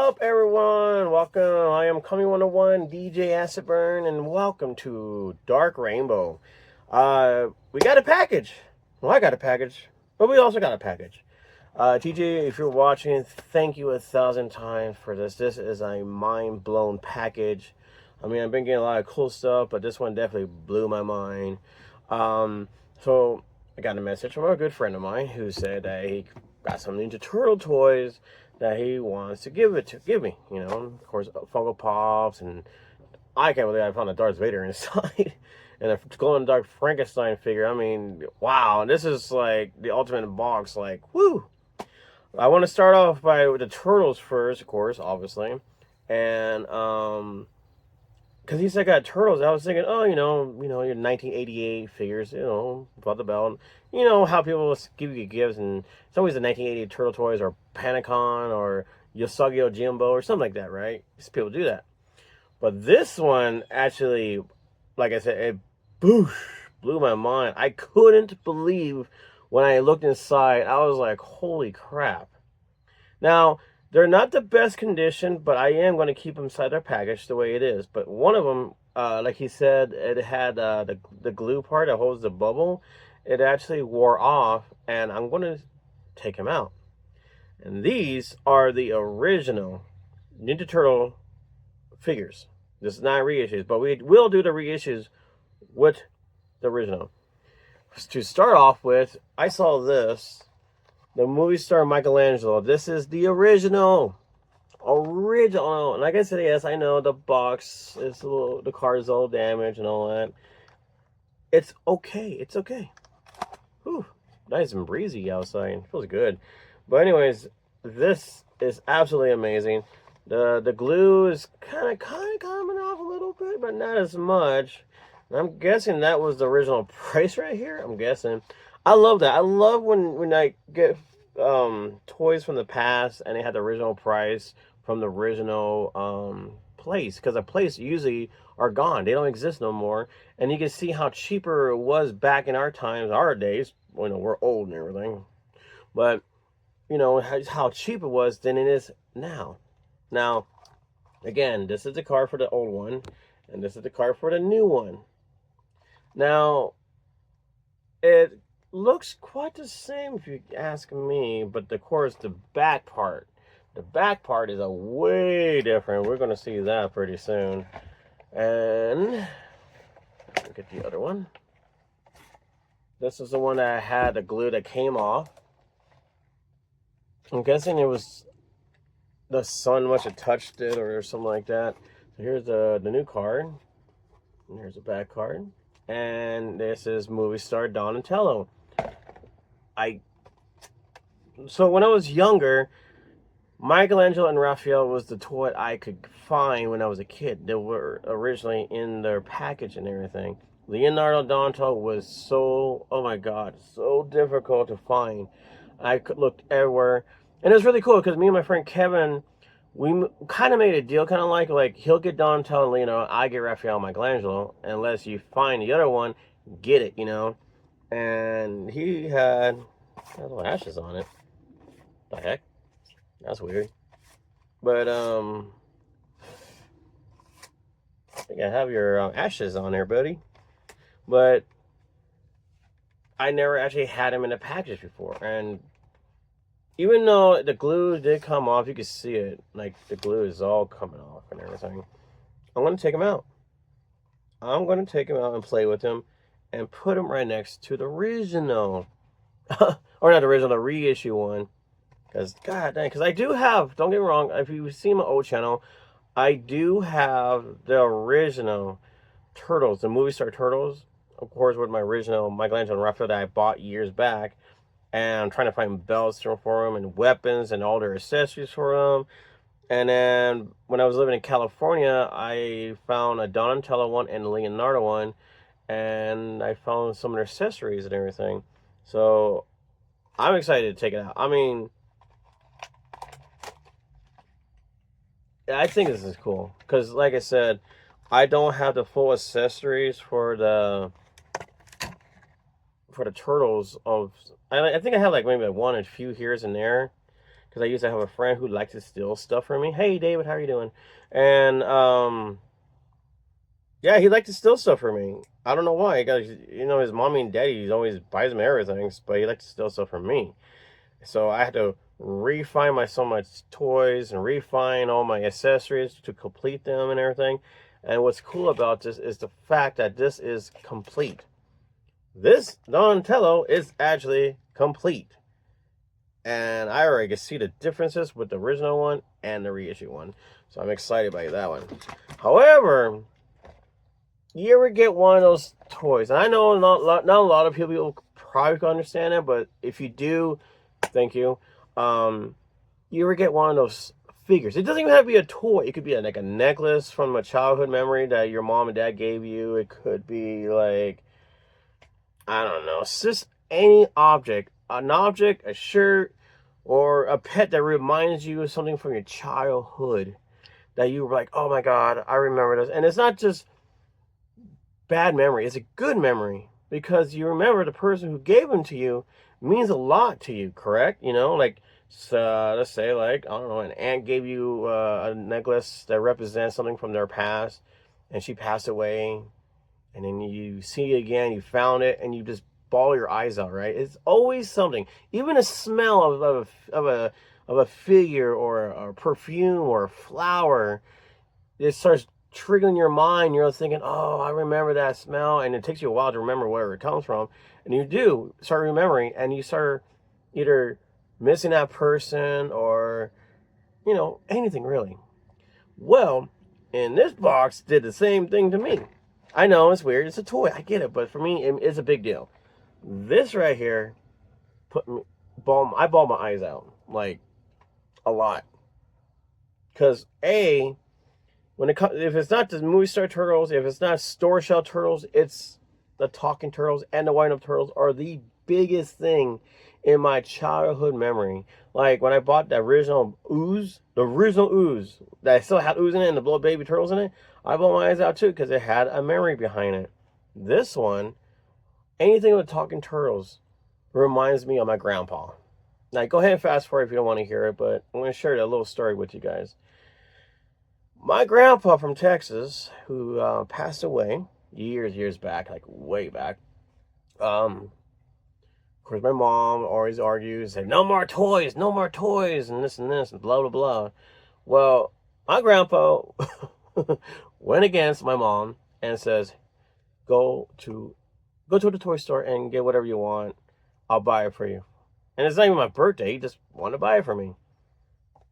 up, everyone? Welcome. I am Coming 101 DJ Acid Burn, and welcome to Dark Rainbow. We got a package. Well, I got a package, but we also got a package. TJ, if you're watching, thank you 1,000 times for this. This is a mind-blown package. I mean, I've been getting a lot of cool stuff, but this one definitely blew my mind. So I got a message from a good friend of mine who said that he got some Ninja Turtle toys that he wants to give me. You know, of course, Funko Pops, and I can't believe I found a Darth Vader inside. And a glow in the dark Frankenstein figure. I mean, wow, this is like the ultimate box. Like, woo! I want to start off with the Turtles first, of course, obviously, and because he said got Turtles, I was thinking, oh, your 1988 figures, about the belt. You know how people give you gifts, and it's always the 1988 Turtle toys, or Panicon, or Yosagi Jimbo, or something like that, right? Just people do that. But this one actually, like I said, it blew my mind. I couldn't believe when I looked inside. I was like, holy crap. Now, they're not the best condition, but I am going to keep them inside their package the way it is. But one of them, like he said, it had the glue part that holds the bubble. It actually wore off, and I'm going to take them out. And these are the original Ninja Turtle figures. This is not reissues, but we will do the reissues with the original. To start off with, I saw this. The movie star Michelangelo. This is the original. And like I said, yes, I know the box is the car is all damaged and all that. It's okay. It's okay. Whew, nice and breezy outside. Feels good. But anyways, this is absolutely amazing. The glue is kind of coming off a little bit, but not as much. And I'm guessing that was the original price right here. I'm guessing. I love that. I love when I get toys from the past and they had the original price from the original place, because the place usually are gone. They don't exist no more. And you can see how cheaper it was back in our times, our days. We're old and everything. But, how cheap it was than it is now. Now, again, this is the card for the old one, and this is the card for the new one. Now, it looks quite the same if you ask me, but of course the back part is a way different. We're going to see that pretty soon. And look at the other one. This is the one that had the glue that came off. I'm guessing it was the sun must have touched it or something like that. So here's the new card. And here's the back card. And this is movie star Donatello. So when I was younger, Michelangelo and Raphael was the toy I could find when I was a kid. They were originally in their package and everything. Leonardo Donatello was so, oh my God, so difficult to find. I looked everywhere. And it was really cool because me and my friend Kevin, we kind of made a deal, kind of like he'll get Donatello and Leonardo, I get Raphael and Michelangelo. Unless you find the other one, get it, And he had little ashes on it. The heck? That's weird. But, I think I have your ashes on there, buddy. But I never actually had him in a package before. And even though the glue did come off, you can see it. Like, the glue is all coming off and everything. I'm going to take him out. I'm going to take him out and play with him and put him right next to the original. Or not the original, the reissue one. Because, god dang, because I do have, don't get me wrong, if you've seen my old channel, I do have the original Turtles, the movie star Turtles. Of course, with my original Michelangelo and Raphael that I bought years back. And I'm trying to find belts for them and weapons and all their accessories for them. And then when I was living in California, I found a Donatello one and a Leonardo one. And I found some of their accessories and everything. So I'm excited to take it out. I mean, I think this is cool. Because like I said, I don't have the full accessories for the Turtles. I think I have like maybe one and a few here and there. because I used to have a friend who liked to steal stuff from me. Hey, David, how are you doing? And yeah, he liked to steal stuff from me. I don't know why. Because, his mommy and daddy, he always buys him everything, but he liked to steal stuff from me. So I had to refine so much toys and refine all my accessories to complete them and everything. And what's cool about this is the fact that this is complete. This Donatello is actually complete. And I already can see the differences with the original one and the reissue one. So I'm excited by that one. However, you ever get one of those toys? And I know not a lot of people probably can understand it, but if you do, thank you. You ever get one of those figures? It doesn't even have to be a toy. It could be like a necklace from a childhood memory that your mom and dad gave you. It could be like, I don't know, it's just any object. An object, a shirt, or a pet that reminds you of something from your childhood that you were like, oh my God, I remember this. And it's not just bad memory. It's a good memory because you remember the person who gave them to you means a lot to you, correct? Like, so let's say, like, I don't know, an aunt gave you a necklace that represents something from their past, and she passed away, and then you see it again, you found it, and you just bawl your eyes out, right? It's always something. Even a smell of a figure or a perfume or a flower, it starts triggering your mind. You're thinking, oh, I remember that smell, and it takes you a while to remember where it comes from, and you do start remembering, and you start either missing that person or anything really. Well, and this box did the same thing to me. I know it's weird, it's a toy, I get it, but for me it's a big deal. This right here I bawled my eyes out, like, a lot, because if it's not the movie star turtles, if it's not store shell turtles, it's the talking turtles and the wind-up turtles are the biggest thing in my childhood memory. Like when I bought the original ooze that still had ooze in it and the little baby turtles in it, I bawled my eyes out too because it had a memory behind it. This one, anything with talking turtles reminds me of my grandpa. Now go ahead and fast forward if you don't want to hear it, but I'm going to share a little story with you guys. My grandpa from Texas, who passed away years back, like way back. Of course, my mom always argues, say, no more toys, and this, and blah, blah, blah. Well, my grandpa went against my mom and says, go to the toy store and get whatever you want. I'll buy it for you. And it's not even my birthday. He just wanted to buy it for me.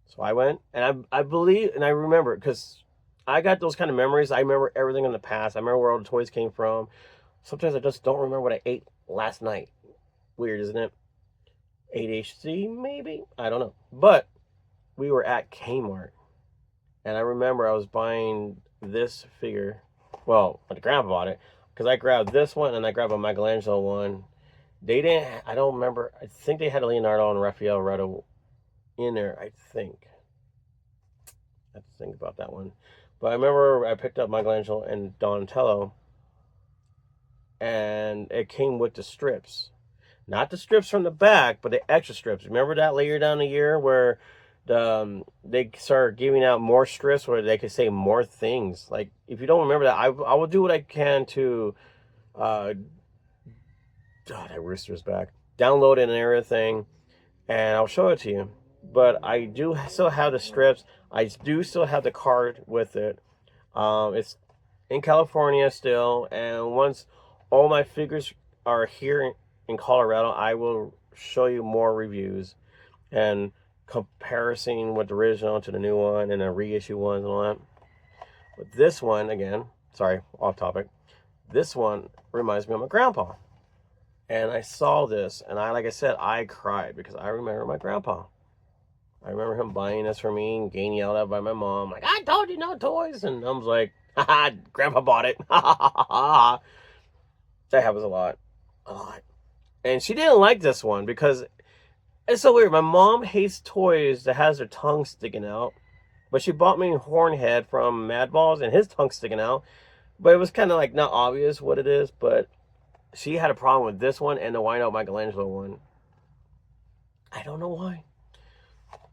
So I went, and I believe, and I remember, because I got those kind of memories. I remember everything in the past. I remember where all the toys came from. Sometimes I just don't remember what I ate last night. Weird, isn't it? ADHD, maybe? I don't know. But we were at Kmart, and I remember I was buying this figure. Well, my grandpa bought it, because I grabbed this one, and I grabbed a Michelangelo one. They didn't, I don't remember. I think they had Leonardo and Raphael in there, I think. I have to think about that one. But I remember I picked up Michelangelo and Donatello, and it came with the strips. Not the strips from the back, but the extra strips. Remember that later down the year where they started giving out more strips where they could say more things? Like, if you don't remember that, I will do what I can to, that rooster's back. Download it and everything, and I'll show it to you. But I do still have the strips. I do still have the card with it. It's in California still, and once all my figures are here in Colorado, I will show you more reviews and comparison with the original to the new one and the reissue ones and all that. But this one, again, sorry, off topic. This one reminds me of my grandpa. And I saw this, and like I said, I cried because I remember my grandpa. I remember him buying this for me and getting yelled at by my mom, like, I told you no toys. And I was like, haha, Grandpa bought it. That happens a lot. And she didn't like this one because it's so weird. My mom hates toys that has their tongue sticking out. But she bought me Hornhead from Mad Balls and his tongue sticking out. But it was kind of like not obvious what it is. But she had a problem with this one and the Wind Up Michelangelo one. I don't know why.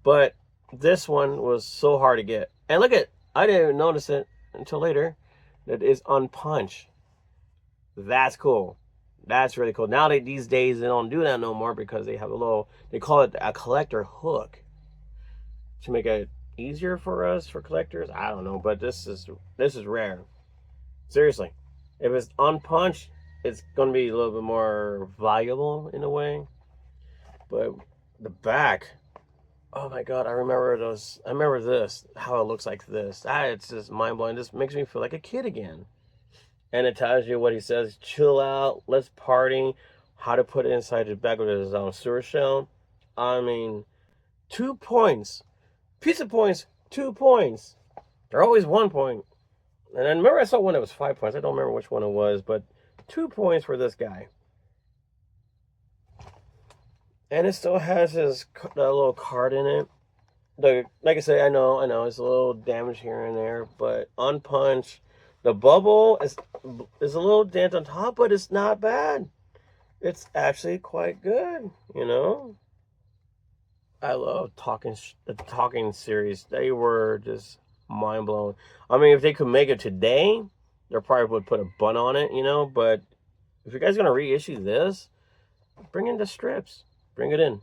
But this one was so hard to get. And look at, I didn't even notice it until later, that is unpunched. That's cool. That's really cool. Now these days they don't do that no more because they have a little, they call it a collector hook to make it easier for us, for collectors. I don't know, but this is rare. Seriously. If it's unpunched, it's going to be a little bit more valuable in a way. But the back, oh my God, I remember those. I remember this, how it looks like this. It's just mind blowing. This makes me feel like a kid again. And it tells you what he says: chill out, let's party, how to put it inside the back of his sewer shell. I mean, 2 points. Pizza points, 2 points. They're always 1 point. And I remember I saw one that was 5 points. I don't remember which one it was, but 2 points for this guy. And it still has his little card in it. Like I say, I know, it's a little damage here and there, but unpunched. The bubble is a little dent on top, but it's not bad. It's actually quite good, you know. I love the Talking series. They were just mind blowing. I mean, if they could make it today, they probably would put a bun on it, you know. But if you guys are gonna reissue this, bring in the strips. Bring it in.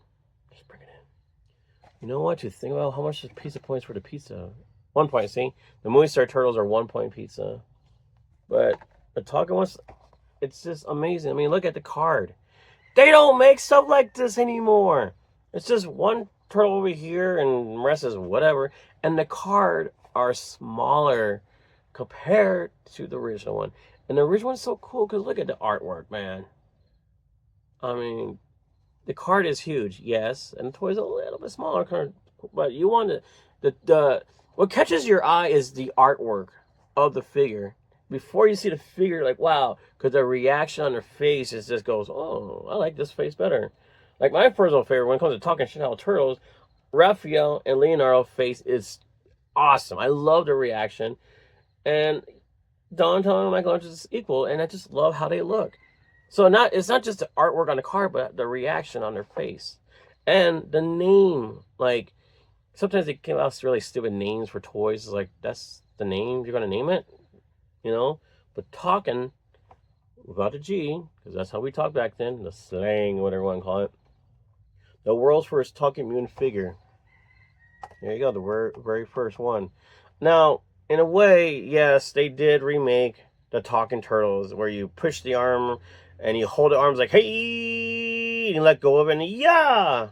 Just bring it in. You know what? You think about how much is pizza points for the pizza? 1 point. See, the Movie Star Turtles are 1 point pizza, but the Talking ones, it's just amazing. I mean, look at the card. They don't make stuff like this anymore. It's just one turtle over here and the rest is whatever. And the card are smaller compared to the original one. And the original one's so cool because look at the artwork, man. I mean, the card is huge, yes, and the toy's a little bit smaller, but you want the what catches your eye is the artwork of the figure. Before you see the figure, like, wow, because the reaction on their face is just goes, oh, I like this face better. Like my personal favorite when it comes to Talking Chanel Turtles, Raphael and Leonardo face is awesome. I love the reaction, and Don, Tom, and Michelangelo is equal, and I just love how they look. So it's not just the artwork on the card, but the reaction on their face. And the name, like, sometimes they give out really stupid names for toys. It's like, that's the name, you're going to name it? You know? But Talkin', without a G, because that's how we talked back then, the slang, whatever you want to call it. The world's first Talking mutant figure. There you go, the very first one. Now, in a way, yes, they did remake the Talking Turtles, where you push the arm and you hold the arms like, hey, and you let go of it, and yeah!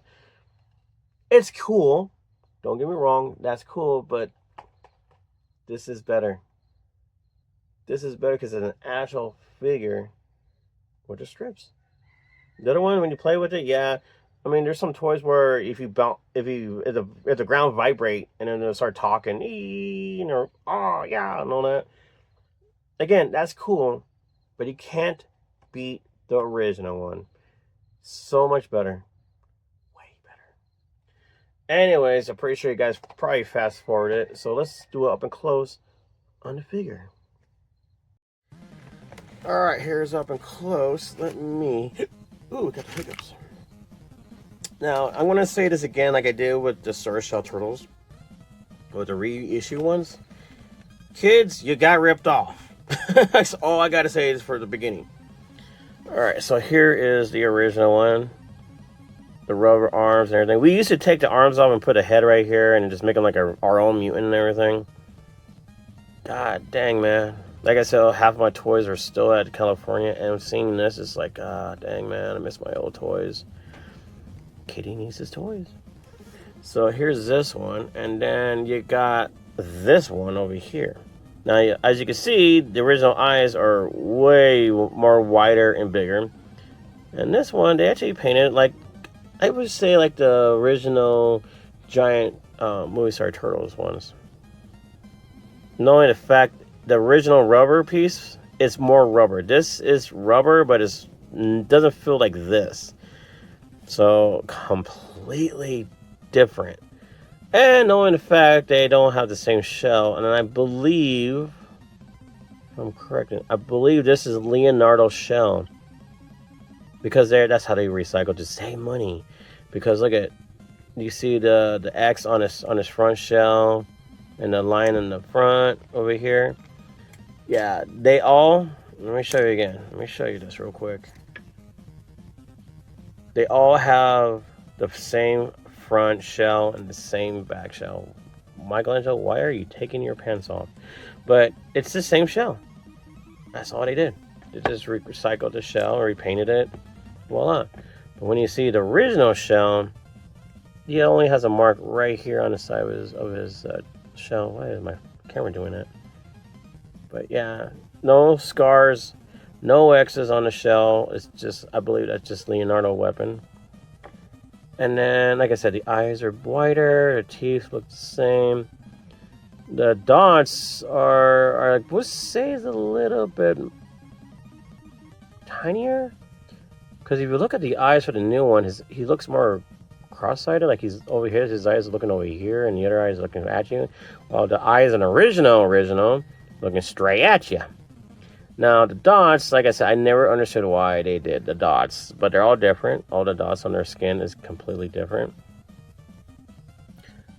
It's cool. Don't get me wrong, that's cool, but this is better. This is better because it's an actual figure with the strips. The other one, when you play with it, yeah. I mean, there's some toys where if the ground vibrate and then it'll start talking, or oh yeah, and all that. Again, that's cool, but you can't beat the original one. So much better. Way better. Anyways, I'm pretty sure you guys probably fast forward it. So let's do it up and close on the figure. Alright, here's up and close. Let me... Ooh, got the hiccups. Now, I'm going to say this again like I did with the Surprise Turtles. With the reissue ones. Kids, you got ripped off. That's all I got to say is for the beginning. Alright, so here is the original one. The rubber arms and everything. We used to take the arms off and put a head right here and just make them like our own mutant and everything. God dang, man. Like I said, half of my toys are still at California, and seeing this is like, ah, dang, man, I miss my old toys. Kitty needs his toys. So here's this one, and then you got this one over here. Now, as you can see, the original eyes are way more wider and bigger. And this one, they actually painted like, I would say like the original giant Movie Star Turtles ones. Knowing the fact the original rubber piece is more rubber. This is rubber, but it doesn't feel like this. So, completely different. And knowing the fact they don't have the same shell, and I believe, if I'm correct, I believe this is Leonardo's shell. Because that's how they recycle to save money. Because look at, You see the X on his front shell, and the line in the front over here. Yeah, they all. Let me show you again. Let me show you this real quick. They all have the same front shell and the same back shell. Michelangelo, why are you taking your pants off? But it's the same shell. That's all they did. They just recycled the shell, repainted it, voila. But when you see the original shell, he only has a mark right here on the side of his shell. Why is my camera doing that? But yeah, no scars, no X's on the shell. It's just, I believe that's just Leonardo weapon. And then, like I said, the eyes are whiter, the teeth look the same. The dots are let's say, is a little bit tinier. Because if you look at the eyes for the new one, he looks more cross-sided, like he's over here. His eyes are looking over here, and the other eye is looking at you. While the eyes in the original, looking straight at you. Now, the dots, like I said, I never understood why they did the dots, but they're all different. All the dots on their skin is completely different.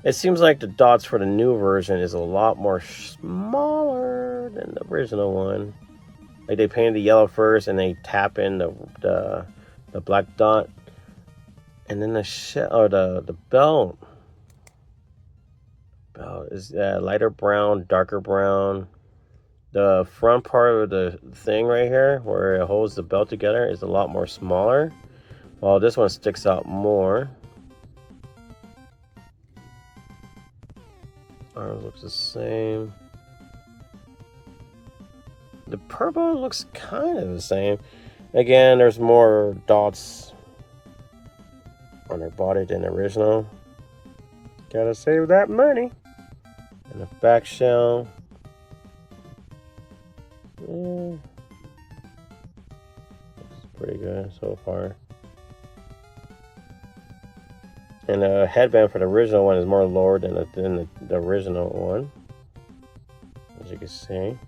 It seems like the dots for the new version is a lot more smaller than the original one. Like they painted the yellow first, and they tap in the black dot, and then the belt. Belt is lighter brown, darker brown. The front part of the thing right here, where it holds the belt together, is a lot more smaller, while this one sticks out more. Arms looks the same. The purple looks kind of the same. Again, there's more dots on her body than the original. Gotta save that money. And the back shell. Yeah. Looks pretty good so far. And the headband for the original one is more lower than the original one, as you can see.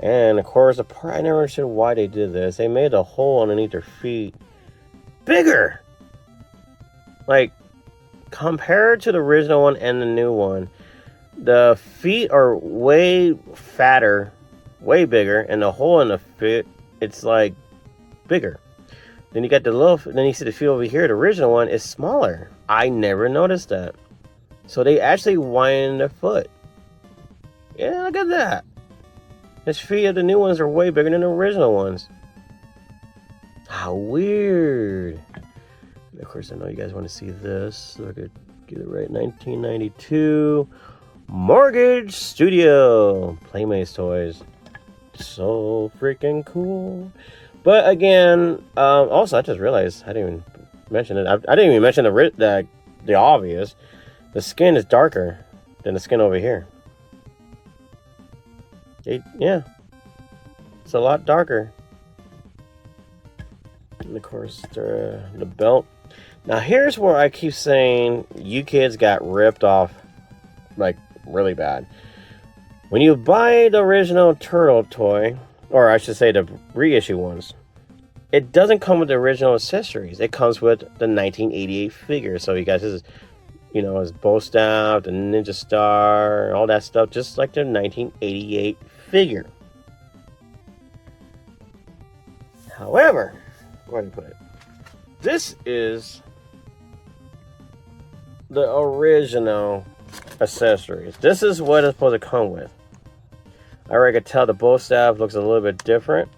And of course, the part I never understood why they did this. They made the hole underneath their feet bigger. Like, compared to the original one and the new one, the feet are way fatter, way bigger, and the hole in the foot, it's like bigger. Then you got then you see the feet over here. The original one is smaller. I never noticed that. So they actually widened their foot. Yeah, look at that. His feet of the new ones are way bigger than the original ones. How weird. And of course, I know you guys want to see this, so I could get it right. 1992 Mortgage Studio Playmates toys. So freaking cool. But again, also I just realized I didn't even mention it. I didn't even mention the obvious. The skin is darker than the skin over here. Yeah, it's a lot darker. And of course, the belt. Now here's where I keep saying you kids got ripped off, like really bad. When you buy the original Turtle toy, or I should say the reissue ones, it doesn't come with the original accessories. It comes with the 1988 figure. So you guys, this is, his bow staff, the ninja star, all that stuff, just like the 1988 figure. However, where did I put it? This is the original accessories. This is what it's supposed to come with. I already could tell the bow staff looks a little bit different.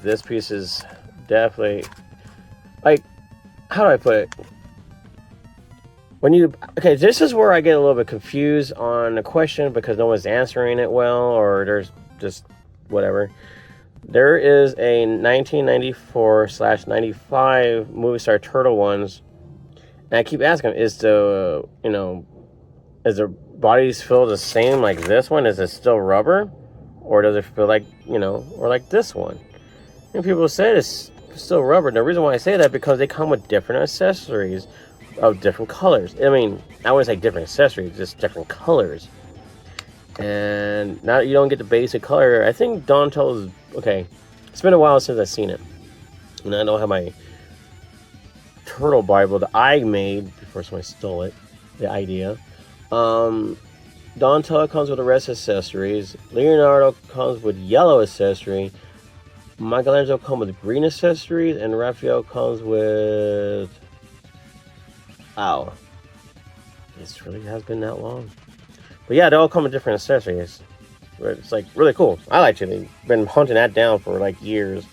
This piece is definitely, like, how do I put it? Okay, this is where I get a little bit confused on the question because no one's answering it well, or there's just whatever. There is a 1994/95 Movie Star Turtle ones, and I keep asking, is the bodies feel the same like this one? Is it still rubber, or does it feel like, or like this one? And people say it's still rubber. And the reason why I say that because they come with different accessories of different colors. I mean, I wouldn't say different accessories, just different colors. And now you don't get the basic color. I think Donatello is okay. It's been a while since I've seen it, and I don't have my turtle Bible that I made before somebody stole it, the idea. Donatello comes with the red accessories. Leonardo comes with yellow accessory. Michelangelo comes with green accessories, and Raphael comes with... Ow. This really has been that long. But yeah, they all come with different accessories. It's like really cool. I like it. They've been hunting that down for like years.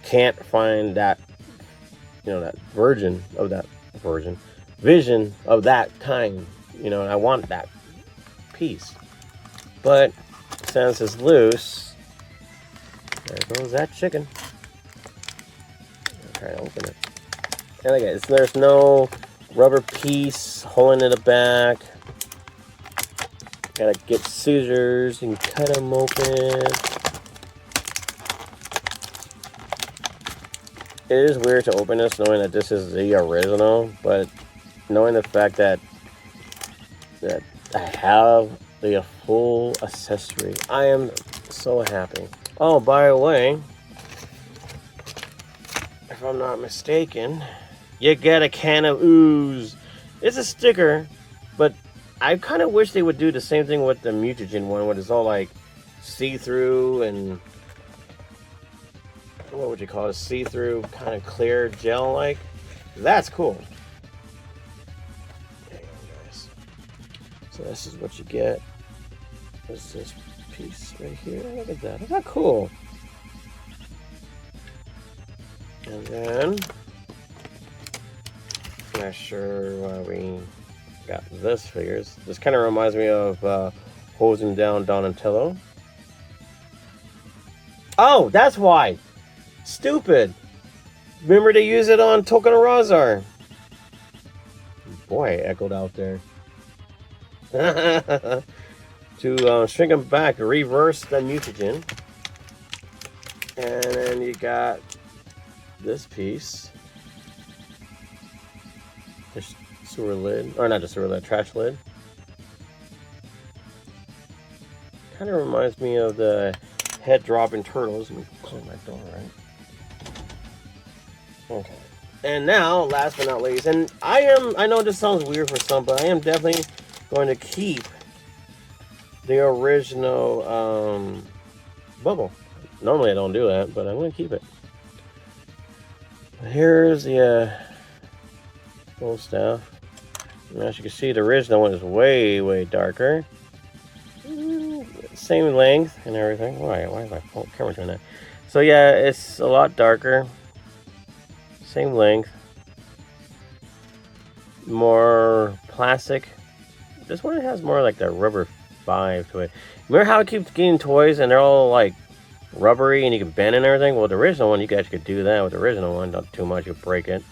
Can't find that, that vision of that kind. And I want that piece. But since it's loose, there goes that chicken. I'm trying to open it. And again, there's no rubber piece holding it back. Gotta get scissors and cut them open. It is weird to open this knowing that this is the original, but knowing the fact that I have the full accessory, I am so happy. Oh, by the way, if I'm not mistaken, you get a can of ooze. It's a sticker, but I kind of wish they would do the same thing with the mutagen one, where it's all like see-through and what would you call it? See-through, kind of clear gel-like. That's cool. There you go, guys. So this is what you get. There's this piece right here. Look at that. Isn't that cool? And then I'm not sure why we got this figures. This kind of reminds me of hosing down Donatello. Oh, that's why. Stupid. Remember they use it on Talkin Don. Boy, I echoed out there. To shrink them back, reverse the mutagen. And then you got this piece. The sewer lid. Or not the sewer lid, trash lid. Kind of reminds me of the head dropping turtles. Let me close my door, right? Okay. And now, last but not least, and I know this sounds weird for some, but I am definitely going to keep the original bubble. Normally I don't do that, but I'm going to keep it. Here's the full staff. And as you can see, the original one is way, way darker. Same length and everything. Why is my camera doing that? So yeah, it's a lot darker. Same length. More plastic. This one has more like the rubber vibe to it. Remember how I keep getting toys and they're all like rubbery and you can bend and everything? Well, the original one, you guys could do that with the original one. Not too much, you break it.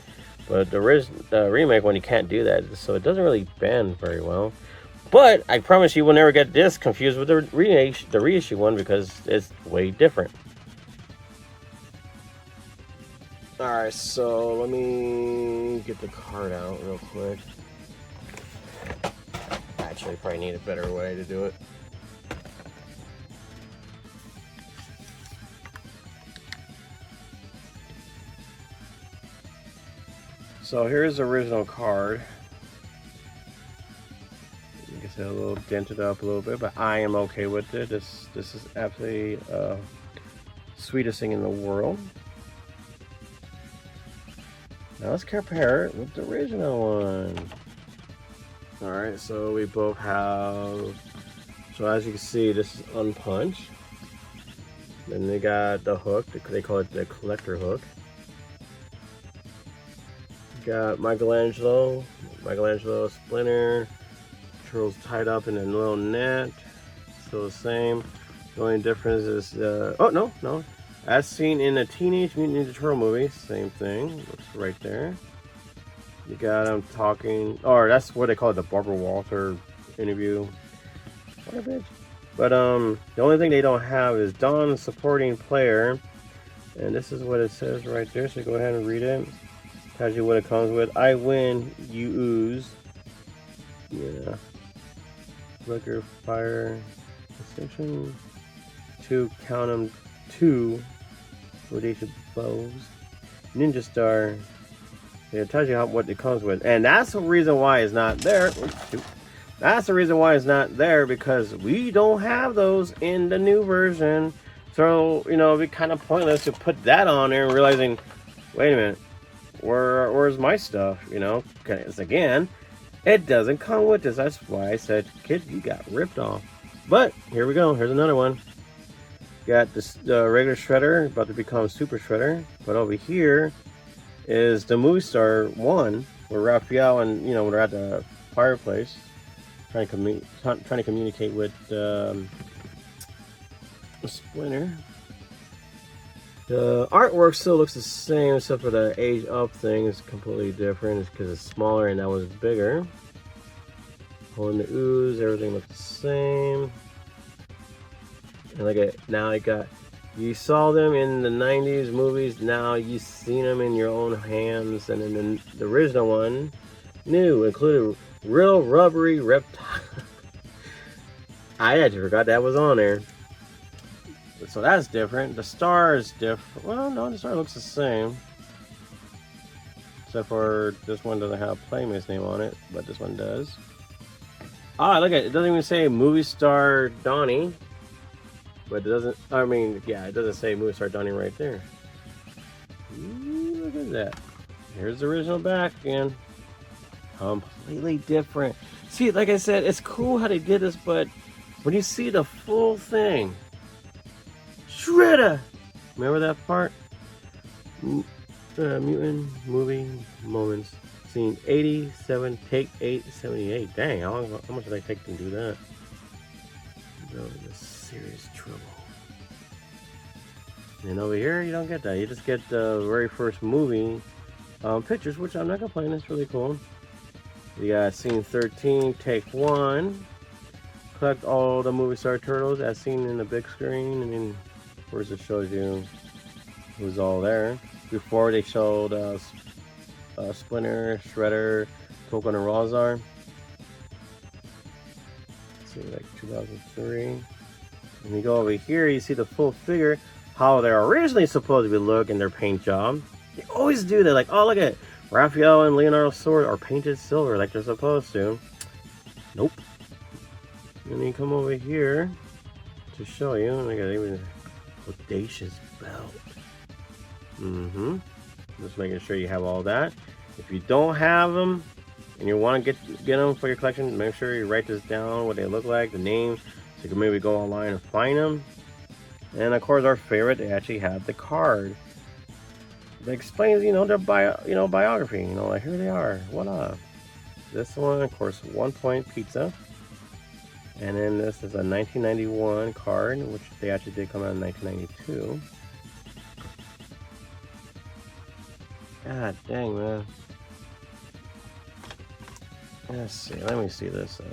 But the remake one, you can't do that. So it doesn't really bend very well. But I promise you will never get this confused with the reissue one because it's way different. Alright, so let me get the card out real quick. Actually, probably need a better way to do it. So here's the original card. You can see a little dented up a little bit, but I am okay with it. This is absolutely sweetest thing in the world. Now let's compare it with the original one. Alright, so we both have, so as you can see, this is unpunched. Then they got the hook, they call it the collector hook. Got Michelangelo Splinter, turtles tied up in a little net. Still the same. The only difference is, oh no. As seen in the Teenage Mutant Ninja Turtle movie, same thing. Looks right there. You got him talking, or that's what they call it, the Barbara Walters interview. What a bitch. But the only thing they don't have is Don's supporting player, and this is what it says right there. So go ahead and read it. Tells you what it comes with. I win, you ooze. Yeah. Flicker, fire, extinction. 2, count them. 2 radiation bows. Ninja star. It tells you what it comes with, and that's the reason why it's not there. That's the reason why it's not there, because we don't have those in the new version. So, you know, it'd be kind of pointless to put that on there and realizing, wait a minute, where's my stuff? You know, because again, it doesn't come with this. That's why I said, kid, you got ripped off. But here we go. Here's another one. Got this regular Shredder about to become Super Shredder, but over here is the movie star one, where Raphael and, you know, when they're at the fireplace trying to communicate with Splinter. The artwork still looks the same, except for the age up thing is completely different. It's because it's smaller and that was bigger. Holding the ooze, everything looks the same. And look at now, I got. You saw them in the 90s movies, now you've seen them in your own hands. And then the original one, new, included real rubbery reptile. I actually forgot that was on there. So that's different. The star is different. Well, no, the star looks the same. Except for this one doesn't have Playmate's name on it, but this one does. Ah, look at it. It doesn't even say movie star Donnie. But it doesn't, I mean, yeah, it doesn't say movie star Donnie right there. Ooh, look at that. Here's the original back again. Completely different. See, like I said, it's cool how they did this, but when you see the full thing, Shredder! Remember that part? Mutant movie moments. Scene 87, take 878. Dang, how much did I take to do that? No, serious trouble. And over here, you don't get that. You just get the very first movie pictures, which I'm not complaining. It's really cool. We got scene 13, take 1. Collect all the movie star turtles as seen in the big screen. And then, of course, it shows you who's all there. Before they showed Splinter, Shredder, Talkin and Razar. See, like 2003. And you go over here, you see the full figure, how they're originally supposed to be looking, their paint job. They always do that, like, oh, look at Raphael and Leonardo's sword are painted silver like they're supposed to. Nope. And then you come over here to show you, and I got even audacious belt. Just making sure you have all that. If you don't have them, and you want to get them for your collection, make sure you write this down, what they look like, the name, so you can maybe go online and find them. And of course, our favorite, they actually have the card that explains, you know, their biography. You know, like here they are. Voila. This one, of course, 1 Point Pizza. And then this is a 1991 card, which they actually did come out in 1992. God dang, man. Let's see. Let me see this though.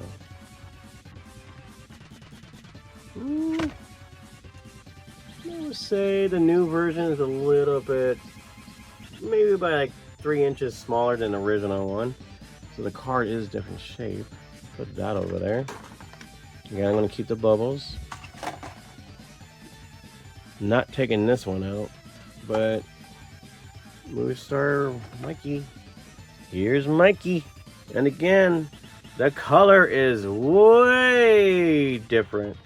I would say the new version is a little bit, maybe by like 3 inches smaller than the original one. So the card is different shape. Put that over there. Again, I'm going to keep the bubbles. Not taking this one out, but movie star Mikey. Here's Mikey. And again, the color is way different.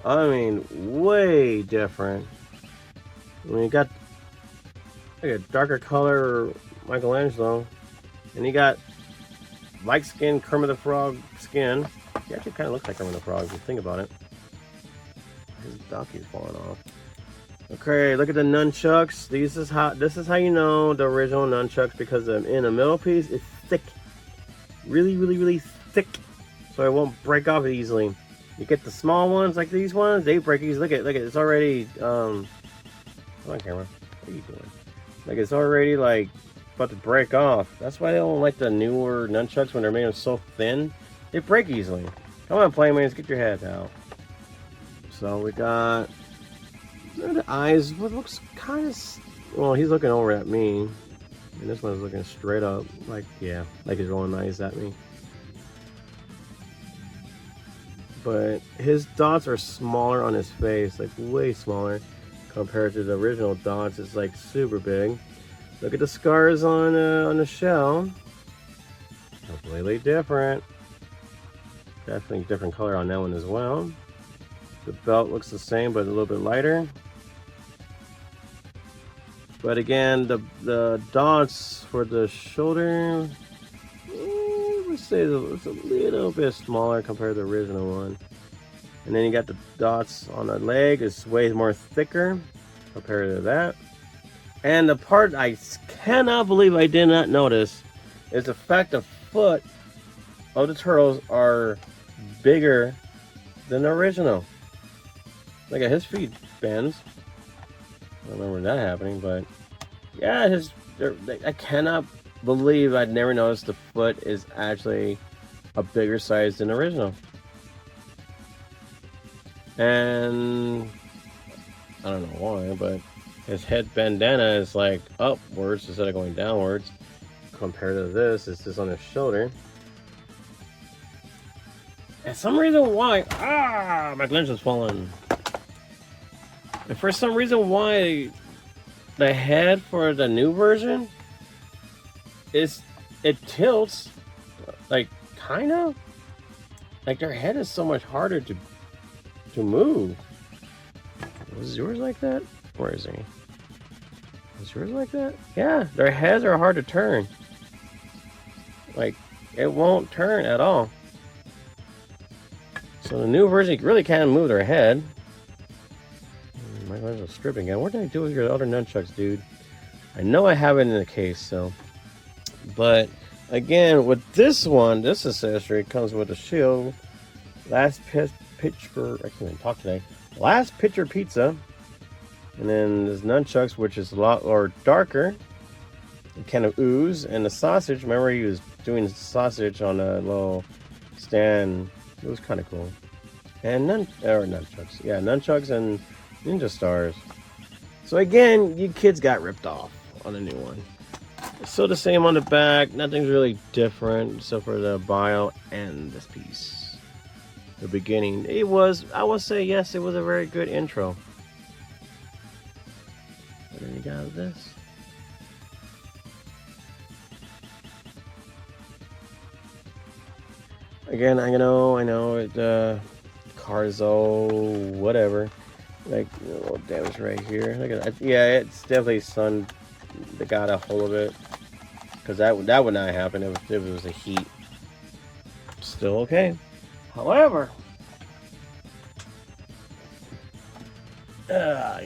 I mean, way different. I mean, you got like a darker color Michelangelo, and you got light skin Kermit the Frog skin. He actually kind of looks like Kermit the Frog if you think about it. His duck is falling off. Okay, look at the nunchucks. This is how you know the original nunchucks, because in the middle piece it's thick, really thick, so it won't break off easily. You get the small ones like these ones, they break easily. Look at it's already come on camera, what are you doing? Like it's already like about to break off. That's why they don't like the newer nunchucks when they're made of so thin. They break easily. Come on, Playmates, get your heads out. So we got the eyes. What looks kind of, well, he's looking over at me, and this one's looking straight up, like, yeah, like he's rolling eyes at me. But his dots are smaller on his face, like way smaller compared to the original dots. It's like super big. Look at the scars on the shell. Completely different. Definitely different color on that one as well. The belt looks the same, but a little bit lighter. But again, the dots for the shoulder, let's say it's a little bit smaller compared to the original one. And then you got the dots on the leg, it's way more thicker compared to that. And the part I cannot believe I did not notice is the fact the foot of the turtles are bigger than the original. Look at his feet bends. I don't remember that happening, but yeah, I cannot believe I'd never noticed the foot is actually a bigger size than the original. And I don't know why, but his head bandana is like upwards instead of going downwards. Compared to this, it's just on his shoulder. And some reason why, my lens is falling. And for some reason why the head for the new version it tilts, like kind of like their head is so much harder to move. Was yours like that? Where is he? Is yours like that? Yeah, their heads are hard to turn. Like it won't turn at all. So the new version, you really can't move their head. My lens is stripping again. What did I do with your other nunchucks, dude? I know I have it in the case, so. But again, with this one, this accessory comes with a shield. Last picture, I can't even talk today. Last picture pizza. And then there's nunchucks, which is a lot more darker. Kind of ooze. And the sausage, remember he was doing sausage on a little stand. It was kind of cool. And nunchucks. Yeah, nunchucks and ninja stars. So again, you kids got ripped off on the new one. It's still the same on the back. Nothing's really different except for the bio and this piece. The beginning. It was, I would say, yes, it was a very good intro. What do you got with this? Again, I know it, Carzo, whatever. Like a little damage right here. Look at that. Yeah, it's definitely sun that got a hold of it. Because that would not happen if it was a heat. Still okay. However, yeah.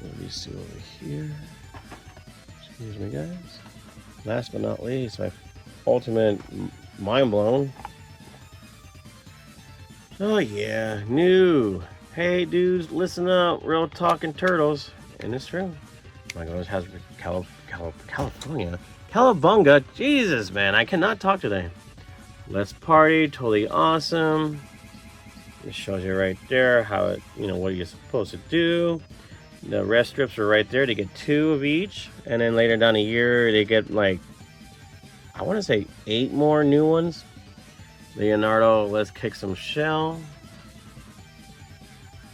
Let me see over here. Excuse me, guys. Last but not least, my ultimate mind blown. Oh yeah, new. Hey dudes, listen up. Real talking turtles. And it's true. My gosh, has California. Calabunga. Jesus, man, I cannot talk today. Let's party. Totally awesome. It shows you right there how it, what you're supposed to do. The rest strips are right there. They get 2 of each. And then later down the year, they get like, I want to say 8 more new ones. Leonardo, let's kick some shell.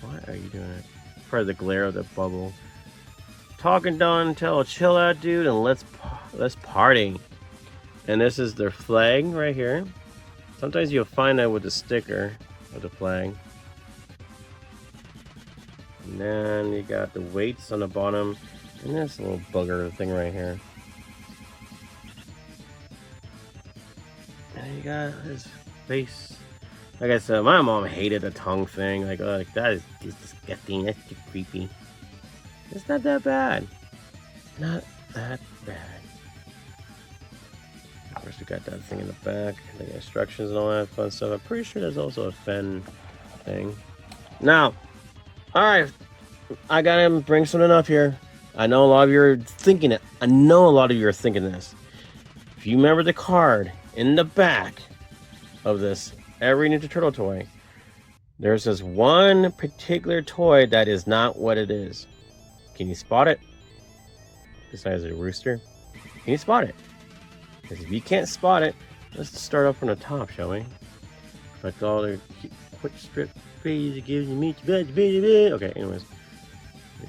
Why are you doing it? For the glare of the bubble. Talkin Don, chill out, dude, and let's party. And this is their flag right here. Sometimes you'll find that with the sticker of the flag. And then you got the weights on the bottom, and this little bugger thing right here. And you got his face. Like I said, my mom hated the tongue thing. Like that is disgusting. That's too creepy. It's not that bad. Not that bad. Of course, we got that thing in the back. The instructions and all that fun stuff. I'm pretty sure there's also a Fen thing. Now, alright. I gotta bring something up here. I know a lot of you are thinking it. I know a lot of you are thinking this. If you remember the card in the back of this, every Ninja Turtle toy, there's this one particular toy that is not what it is. Can you spot it? Besides a rooster. Can you spot it? Because if you can't spot it, let's start off from the top, shall we? Like all the quick strip phase it gives you meat. Okay, anyways.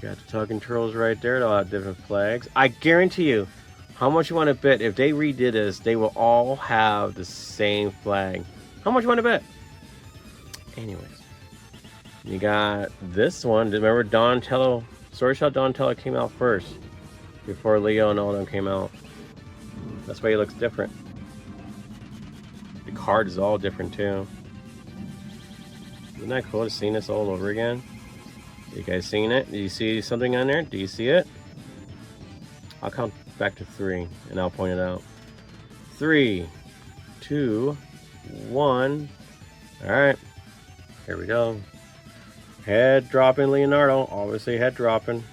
got the Talking Turtles right there. They'll have different flags. I guarantee you, how much you want to bet if they redid this, they will all have the same flag. How much you want to bet? Anyways, you got this one. Remember Donatello? Sword Shot Donatello came out first before Leo and all them came out. That's why he looks different. The card is all different too. Isn't that cool to see this all over again? You guys seen it? Do you see something on there? Do you see it? I'll count back to 3 and I'll point it out. 3, 2, 1. Alright. Here we go. Head dropping Leonardo. Obviously head dropping.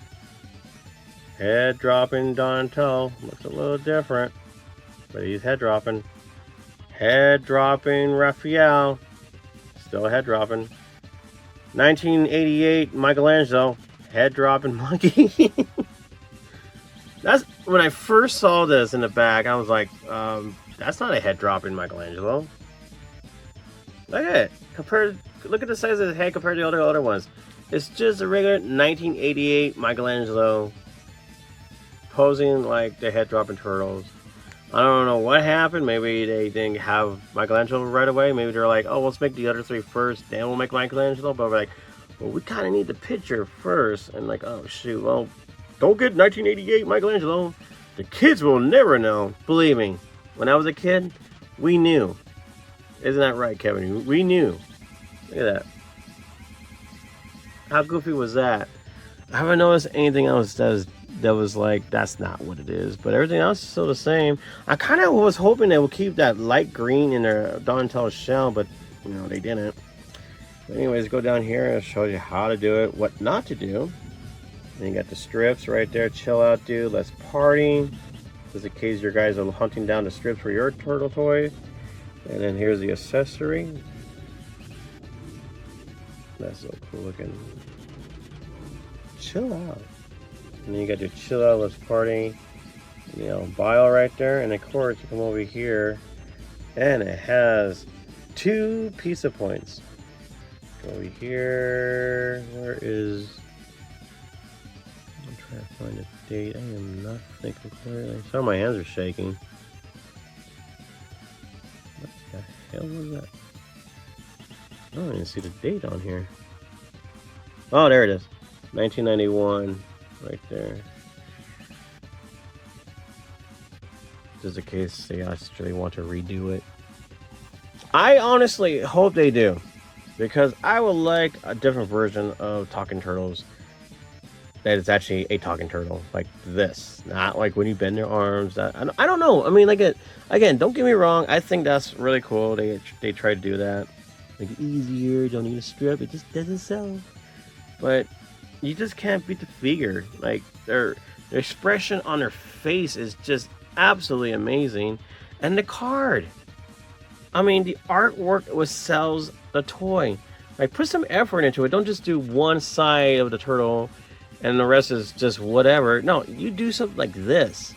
Head dropping Donatello. Looks a little different. But he's head dropping. Head dropping Raphael. Still head dropping. 1988 Michelangelo. Head dropping Mikey. That's when I first saw this in the back. I was like, that's not a head dropping Michelangelo. Look at it. Look at the size of his head compared to all the other ones. It's just a regular 1988 Michelangelo posing like the head dropping turtles. I don't know what happened. Maybe they didn't have Michelangelo right away. Maybe they're like, oh, let's make the other 3 first, then we'll make Michelangelo. But we're like, well, we kind of need the picture first. And like, oh, shoot, well, don't get 1988 Michelangelo. The kids will never know. Believe me, when I was a kid, we knew. Isn't that right, Kevin? We knew. Look at that. How goofy was that? I haven't noticed anything else that was like, that's not what it is. But everything else is still the same. I kind of was hoping they would keep that light green in their Donatello shell, but, you know, they didn't. But anyways, go down here and show you how to do it, what not to do. And you got the strips right there. Chill out, dude. Let's party. Just in case your guys are hunting down the strips for your turtle toys. And then here's the accessory. That's so cool looking. Chill out. And then you got your chill out, let's party. You know, bile right there. And of course, you come over here. And it has 2 pizza points. Go over here. Where is... I'm trying to find a date. I am not thinking clearly. Some of my hands are shaking. What the hell was that? I don't even see the date on here. Oh, there it is. 1991. Right there. Just in case they actually want to redo it. I honestly hope they do. Because I would like a different version of Talking Turtles. That is actually a talking turtle. Like this. Not like when you bend their arms. I don't know. I mean, like, again, don't get me wrong. I think that's really cool. They try to do that. Make it easier, don't need a strip, it just doesn't sell. But you just can't beat the figure. Like their expression on their face is just absolutely amazing. And the card. I mean, the artwork was sells the toy. Like, put some effort into it. Don't just do one side of the turtle and the rest is just whatever. No, you do something like this.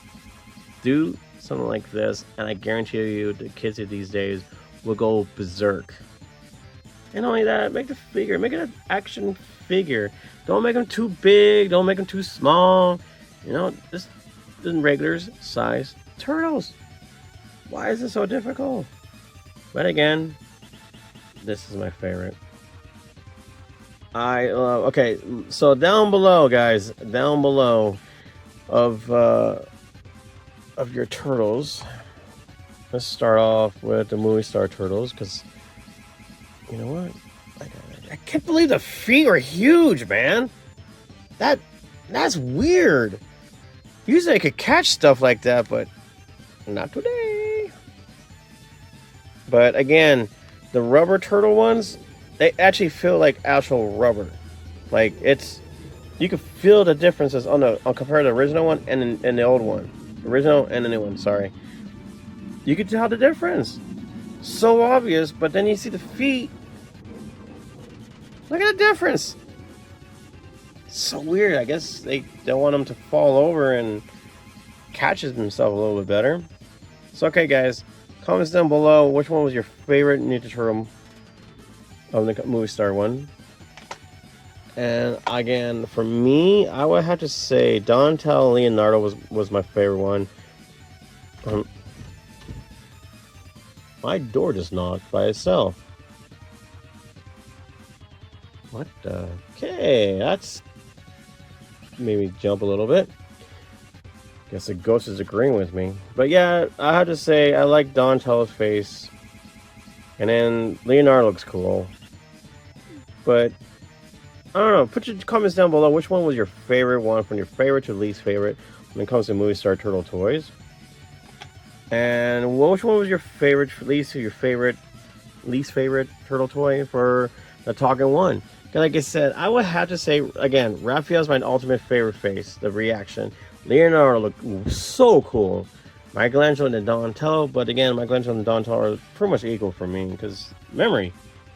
Do something like this, and I guarantee you the kids of these days will go berserk. And not only that, make the figure, make it an action figure. Don't make them too big, don't make them too small. You know, just the regular size turtles. Why is it so difficult? But again, this is my favorite. Okay, so down below, guys, down below of your turtles, let's start off with the movie star turtles, because you know what? I can't believe the feet are huge, man. That's weird. Usually I could catch stuff like that, but not today. But again, the rubber turtle ones, they actually feel like actual rubber. Like you can feel the differences on compared to the original one and the old one. Original and the new one, sorry. You can tell the difference. So obvious, but then you see the feet. Look at the difference. So weird. I guess they don't want them to fall over and catches themselves a little bit better. So okay, guys, comments down below. Which one was your favorite Ninja Turtle of the movie star one? And again, for me, I would have to say Donatello Leonardo was my favorite one. Um, my door just knocked by itself. What the? Okay, that's made me jump a little bit. Guess the ghost is agreeing with me. But yeah, I have to say I like Donatello's face. And then Leonardo looks cool. But I don't know. Put your comments down below. Which one was your favorite one, from your favorite to least favorite when it comes to Movie Star Turtle toys? And which one was your favorite, least favorite turtle toy for the Talkin one? Like I said, I would have to say again, Raphael's my ultimate favorite face. The reaction. Leonardo looked so cool. Michelangelo and Donatello, but again, Michelangelo and Donatello are pretty much equal for me because memory.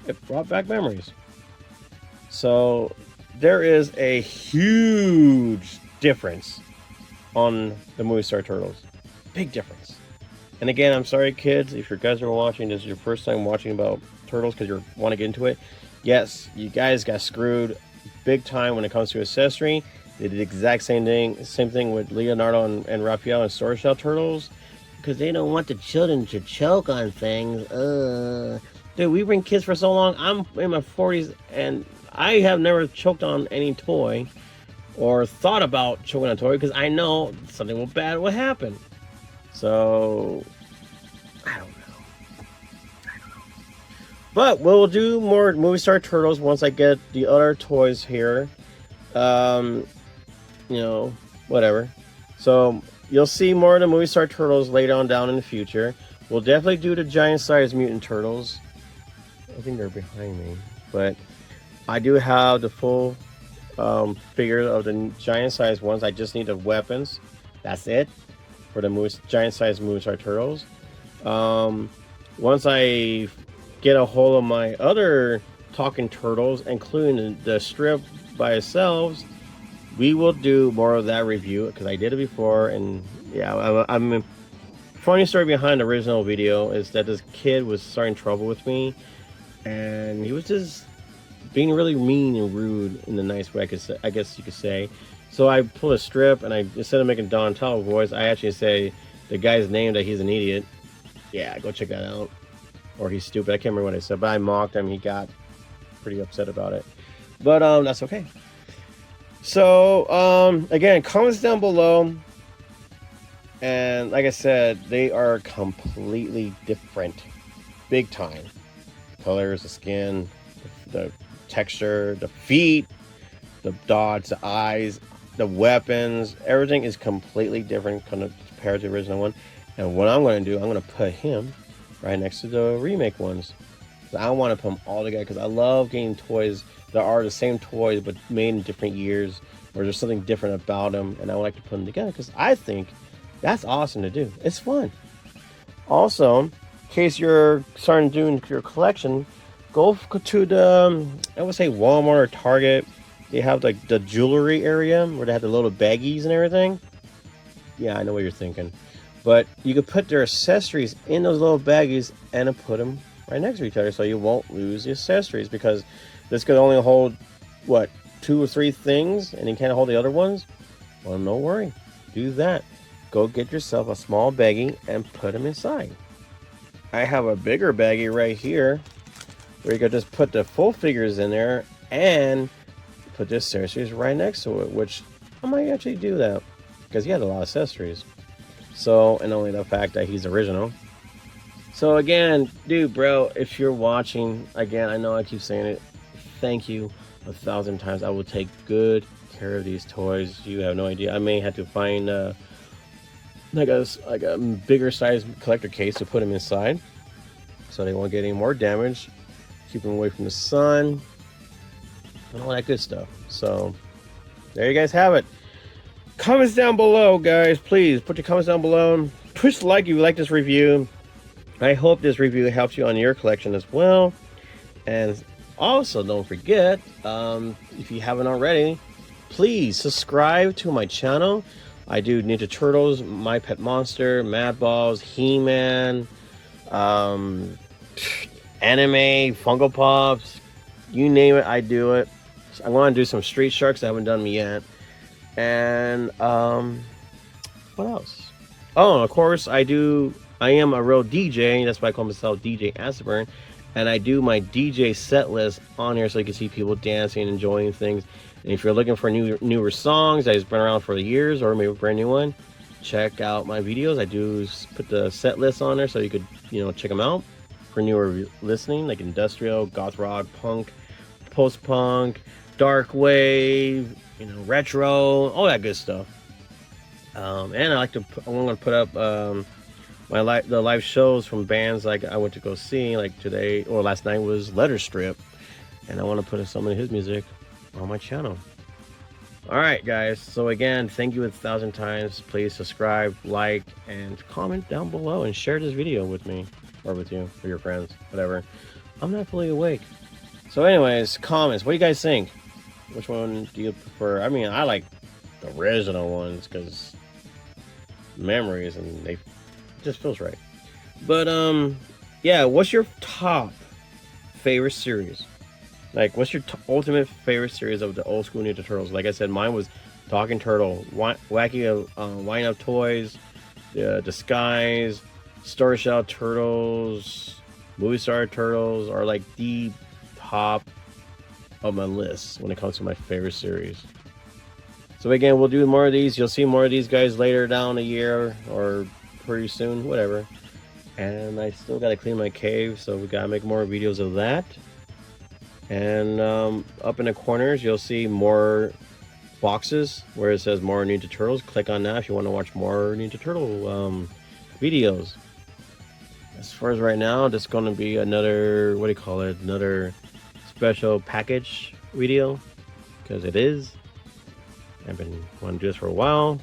It brought back memories. So there is a huge difference on the Movie Star Turtles. Big difference. And again, I'm sorry, kids, if you guys are watching, this is your first time watching about turtles because you want to get into it. Yes, you guys got screwed big time when it comes to accessory. They did the exact same thing with Leonardo and Raphael and Sword Shell Turtles because they don't want the children to choke on things. Dude, we bring kids for so long. I'm in my 40s and I have never choked on any toy or thought about choking on a toy because I know something bad will happen. So, I don't know. But we'll do more Movie Star Turtles once I get the other toys here. You know, whatever. So, you'll see more of the Movie Star Turtles later on down in the future. We'll definitely do the giant size Mutant Turtles. I think they're behind me. But I do have the full figure of the giant size ones. I just need the weapons. That's it. For the giant size Movie Star Turtles. Once I get a hold of my other Talking Turtles, including the strip by itself, we will do more of that review because I did it before. And yeah, I'm funny story behind the original video is that this kid was starting trouble with me, and he was just being really mean and rude in a nice way, I guess you could say. So I pull a strip, and instead of making Donatello voice, I actually say the guy's name that he's an idiot. Yeah, go check that out. Or he's stupid. I can't remember what I said, but I mocked him. He got pretty upset about it. But that's okay. So again, comments down below. And like I said, they are completely different. Big time. Colors, the skin, the texture, the feet, the dots, the eyes, the weapons, everything is completely different compared to the original one. And what I'm going to do, I'm going to put him right next to the remake ones. I want to put them all together because I love getting toys that are the same toys but made in different years, or there's something different about them, and I like to put them together because I think that's awesome to do. It's fun. Also, in case you're starting doing your collection, go to the, I would say Walmart or Target. They have like the jewelry area where they have the little baggies and everything. Yeah, I know what you're thinking. But you could put their accessories in those little baggies and put them right next to each other so you won't lose the accessories, because this could only hold, what, 2 or 3 things and you can't hold the other ones? Well, no worry. Do that. Go get yourself a small baggie and put them inside. I have a bigger baggie right here where you could just put the full figures in there and put the accessories right next to it, which I might actually do that because he had a lot of accessories. So, and only the fact that he's original. So again, dude, bro, if you're watching, again, I know I keep saying it, thank you 1,000 times. I will take good care of these toys. You have no idea. I may have to find like a bigger size collector case to put them inside so they won't get any more damage. Keep them away from the sun and all that good stuff. So there you guys have it. Comments down below, guys. Please put your comments down below. Push like if you like this review. I hope this review helps you on your collection as well. And also, don't forget, if you haven't already, please subscribe to my channel. I do Ninja Turtles, My Pet Monster, Mad Balls, He-Man, anime, Funko Pops, you name it, I do it. I want to do some Street Sharks. I haven't done them yet. And what else? Oh, of course, I am a real DJ. That's why I call myself DJ Acetburn. And I do my DJ set list on here so you can see people dancing, enjoying things. And if you're looking for newer songs that has been around for years, or maybe a brand new one, check out my videos. I do put the set list on there so you could, check them out for newer listening, like industrial, goth rock, punk, post-punk, dark wave, retro, all that good stuff. And I'm going to put up the live shows from bands like I went to go see, like today or last night was Letter Strip, and I want to put some of his music on my channel. All right, guys. So again, thank you 1,000 times. Please subscribe, like, and comment down below, and share this video with me or with you or your friends, whatever. I'm not fully awake. So, anyways, comments. What do you guys think? Which one do you prefer? I mean, I like the original ones because memories, and they just feels right. But yeah, what's your top favorite series? Like, what's your ultimate favorite series of the old school Ninja Turtles? Like I said, mine was Talking Turtle, Wacky Wind Up Toys, Disguise, Star Shell Turtles, Movie Star Turtles are like the top of my list when it comes to my favorite series. So again, we'll do more of these. You'll see more of these guys later down the year or pretty soon, whatever. And I still got to clean my cave, so we got to make more videos of that. And up in the corners, you'll see more boxes where it says more Ninja Turtles. Click on that if you want to watch more Ninja Turtle videos. As far as right now, this is going to be another, another special package video, because it is. I've been wanting to do this for a while.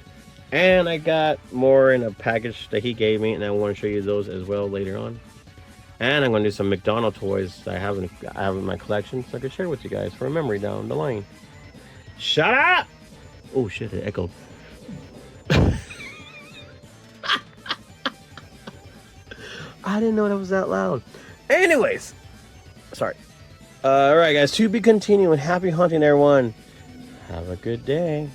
And I got more in a package that he gave me, and I want to show you those as well later on. And I'm going to do some McDonald's toys that I have in my collection, so I can share with you guys for a memory down the line. Shut up! Oh shit, it echoed. I didn't know that was that loud. Anyways, sorry. Alright guys, to be continuing. Happy hunting, everyone. Have a good day.